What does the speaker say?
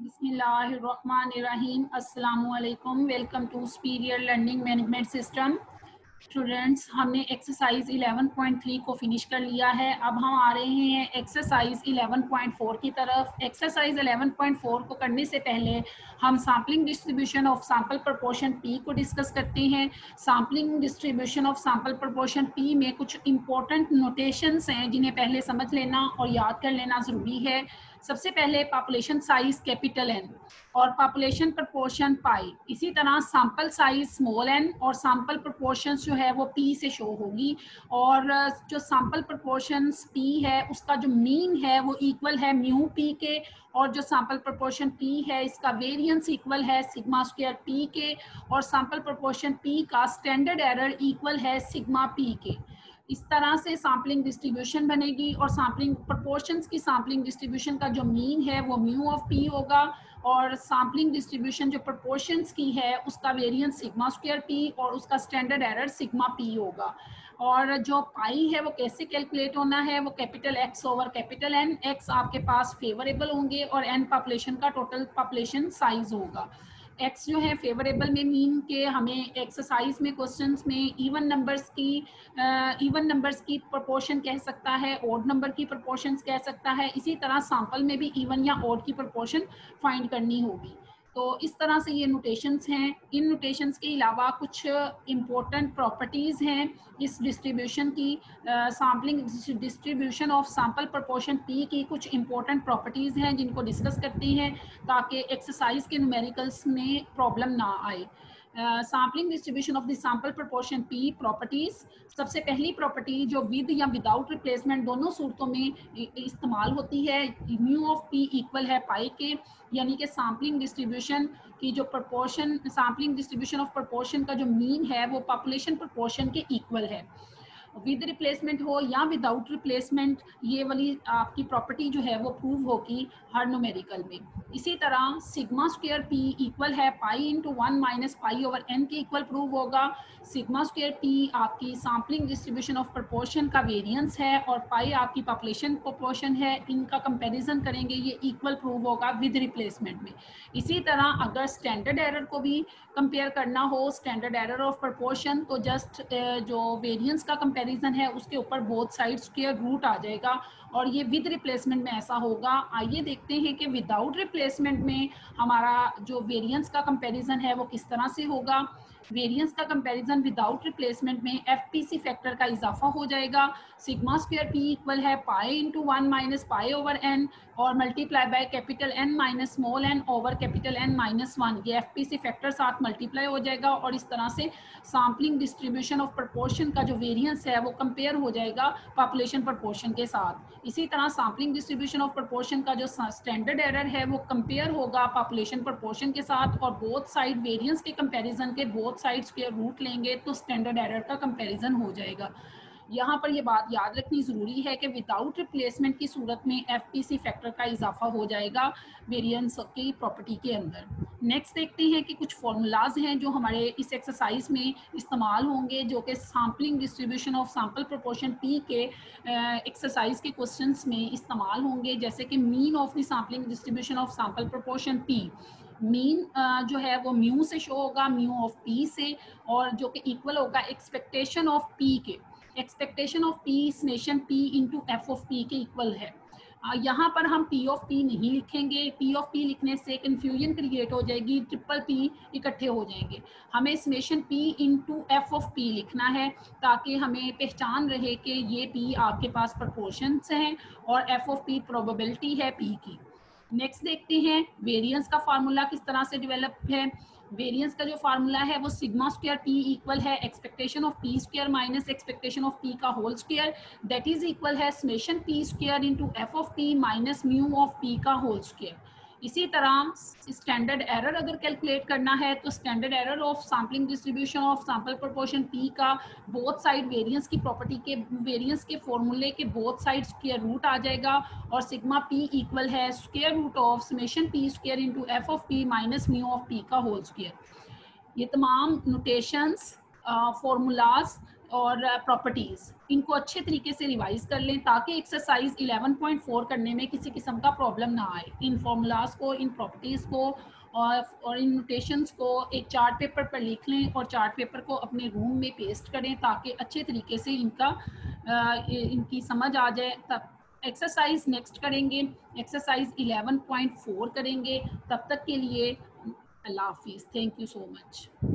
बिस्मिल्लाहिर्रहमानिर्रहीम। अस्सलामुअलैकुम। Welcome to superior learning management system. Students, हमने एक्सरसाइज 11.3 को फिनिश कर लिया है। अब हम आ रहे हैं एक्सरसाइज 11.4 की तरफ। एक्सरसाइज 11.4 को करने से पहले हम sampling distribution of sample proportion P को डिस्कस करते हैं। Sampling distribution of sample proportion P में कुछ इंपॉर्टेंट नोटेशंस हैं जिन्हें पहले समझ लेना और याद कर लेना ज़रूरी है। सबसे पहले पॉपुलेशन साइज कैपिटल एन और पॉपुलेशन प्रपोर्शन पाई। इसी तरह सैंपल साइज स्मॉल एन और सैंपल प्रपोर्शन जो है वो पी से शो होगी। और जो सैंपल प्रपोर्शन पी है उसका जो मीन है वो इक्वल है म्यू पी के, और जो सैंपल प्रपोर्शन पी है इसका वेरिएंस इक्वल है सिग्मा स्क्वायर पी के, और सैंपल प्रपोर्शन पी का स्टैंडर्ड एरर इक्वल है सिग्मा पी के। इस तरह से सैम्पलिंग डिस्ट्रीब्यूशन बनेगी और सैम्पलिंग प्रोपोर्शंस की सैम्पलिंग डिस्ट्रीब्यूशन का जो मीन है वो म्यू ऑफ पी होगा, और सैम्पलिंग डिस्ट्रीब्यूशन जो प्रोपोर्शंस की है उसका वेरिएंस सिग्मा स्क्वायर पी और उसका स्टैंडर्ड एरर सिग्मा पी होगा। और जो पाई है वो कैसे कैलकुलेट होना है, वो capital X over capital N. X आपके पास फेवरेबल होंगे और एन पॉपुलेशन का टोटल पॉपुलेशन साइज होगा। एक्स जो है फेवरेबल में मीन के हमें एक्सरसाइज में क्वेश्चंस में इवन नंबर्स की प्रोपोर्शन कह सकता है, ओड नंबर की प्रोपोर्शन कह सकता है। इसी तरह सैंपल में भी इवन या ओड की प्रोपोर्शन फाइंड करनी होगी। तो इस तरह से ये नोटेशंस हैं। इन नोटेशंस के अलावा कुछ इम्पोर्टेंट प्रॉपर्टीज़ हैं इस डिस्ट्रीब्यूशन की। Sampling distribution of sample proportion P की कुछ इंपॉर्टेंट प्रॉपर्टीज़ हैं जिनको डिस्कस करते हैं ताकि एक्सरसाइज के न्यूमेरिकल्स में प्रॉब्लम ना आए। Sampling distribution of the sample proportion P properties. सबसे पहली प्रॉपर्टी जो विद या विदाउट रिप्लेसमेंट दोनों सूरतों में इस्तेमाल होती है, म्यू ऑफ पी इक्वल है पाई के, यानी कि सैम्पलिंग डिस्ट्रीब्यूशन की जो proportion sampling distribution of proportion का जो मीन है वो पॉपुलेशन प्रोपोर्शन के इक्वल है। विद रिप्लेसमेंट हो या विदाउट रिप्लेसमेंट, ये वाली आपकी प्रॉपर्टी जो है वो प्रूव होगी हर न्यूमेरिकल में। इसी तरह सिग्मा स्क्वायर पी इक्वल है pi into 1 minus pi over N के इक्वल प्रूव होगा। सिग्मा स्क्वायर पी आपकी सैम्पलिंग डिस्ट्रीब्यूशन ऑफ प्रोपोर्शन का वेरिएंस है और पाई आपकी पॉपुलेशन प्रोपोर्शन है। इनका कंपैरिजन करेंगे, ये इक्वल प्रूव होगा विद रिप्लेसमेंट में। इसी तरह अगर स्टैंडर्ड एरर को भी कंपेयर करना हो, स्टैंडर्ड एरर ऑफ प्रोपोर्शन, तो जस्ट जो वेरिएंस का कंपैरिजन है उसके ऊपर बोथ साइड्स स्क्वायर रूट आ जाएगा, और ये विद रिप्लेसमेंट में ऐसा होगा। आइए देखते हैं कि विदाउट रिप्लेसमेंट में हमारा जो वेरिएंस का कंपैरिजन है वो किस तरह से होगा। वेरिएंस का कंपैरिजन विदाउट रिप्लेसमेंट में एफपीसी फैक्टर का इजाफा हो जाएगा। सिग्मा स्क्वायर पी इक्वल है pi into 1 minus pi over N और multiply by capital N minus small N over capital N minus 1। ये एफपीसी फैक्टर साथ मल्टीप्लाई हो जाएगा और इस तरह से सैम्पलिंग डिस्ट्रीब्यूशन ऑफ प्रोपोर्शन का जो वेरिएंस है वो कंपेयर हो जाएगा पॉपुलेशन प्रोपोर्शन के साथ। इसी तरह सैम्पलिंग डिस्ट्रीब्यूशन ऑफ प्रोपोर्शन का जो स्टैंडर्ड एरर है वो कंपेयर होगा पॉपुलेशन प्रोपोर्शन के साथ, और बोथ साइड वेरिएंस के कंपैरिजन के बोथ साइड्स के रूट लेंगे तो स्टैंडर्ड एरर का कंपैरिजन हो जाएगा। यहाँ पर ये बात याद रखनी ज़रूरी है कि विदाउट रिप्लेसमेंट की सूरत में एफपीसी फैक्टर का इजाफा हो जाएगा वेरिएंस की प्रॉपर्टी के अंदर। नेक्स्ट देखते हैं कि कुछ फार्मूलाज हैं जो हमारे इस एक्सरसाइज में इस्तेमाल होंगे, जो कि sampling distribution of sample proportion P के एक्सरसाइज के क्वेश्चंस में इस्तेमाल होंगे। जैसे कि mean of the sampling distribution of sample proportion P, mean जो है वो म्यू से शो होगा, म्यू ऑफ पी से, और जो कि इक्वल होगा एक्सपेक्टेशन ऑफ पी के। Expectation of P summation P into F of P के इक्वल है। यहाँ पर हम पी ऑफ पी नहीं लिखेंगे, पी ऑफ पी लिखने से कन्फ्यूजन क्रिएट हो जाएगी, ट्रिपल पी इकट्ठे हो जाएंगे। हमें summation P into F of P लिखना है ताकि हमें पहचान रहे कि ये पी आपके पास प्रोपोर्शंस हैं और एफ ऑफ पी प्रोबेबिलिटी है पी की। नेक्स्ट देखते हैं वेरिएंस का फार्मूला किस तरह से डेवलप है। वेरिएंस का जो फार्मूला है वो सिग्मा स्क्वायर पी इक्वल है expectation of P square minus expectation of P का whole square, that is equal है summation P square into F of P minus mu of P का whole square. इसी तरह standard error अगर calculate करना है तो standard error of sampling distribution of sample proportion P का बोथ साइड वेरिएंस की प्रॉपर्टी के वेरिएंस के फॉर्मूले के बोथ साइड स्क्वायर रूट आ जाएगा, और सिग्मा पी इक्वल है square root of summation P square into F of P minus mu of P का होल स्क्वायर। ये तमाम नोटेशंस फॉर्मूलाज और प्रॉपर्टीज़, इनको अच्छे तरीके से रिवाइज कर लें ताकि एक्सरसाइज 11.4 करने में किसी किस्म का प्रॉब्लम ना आए। इन फॉर्मूलाज को, इन प्रॉपर्टीज़ को और इन नोटेशंस को एक चार्ट पेपर पर लिख लें और चार्ट पेपर को अपने रूम में पेस्ट करें ताकि अच्छे तरीके से इनकी समझ आ जाए। तब एक्सरसाइज नेक्स्ट करेंगे, एक्सरसाइज 11.4 करेंगे। तब तक के लिए अल्लाह हाफिज़। Thank you so much.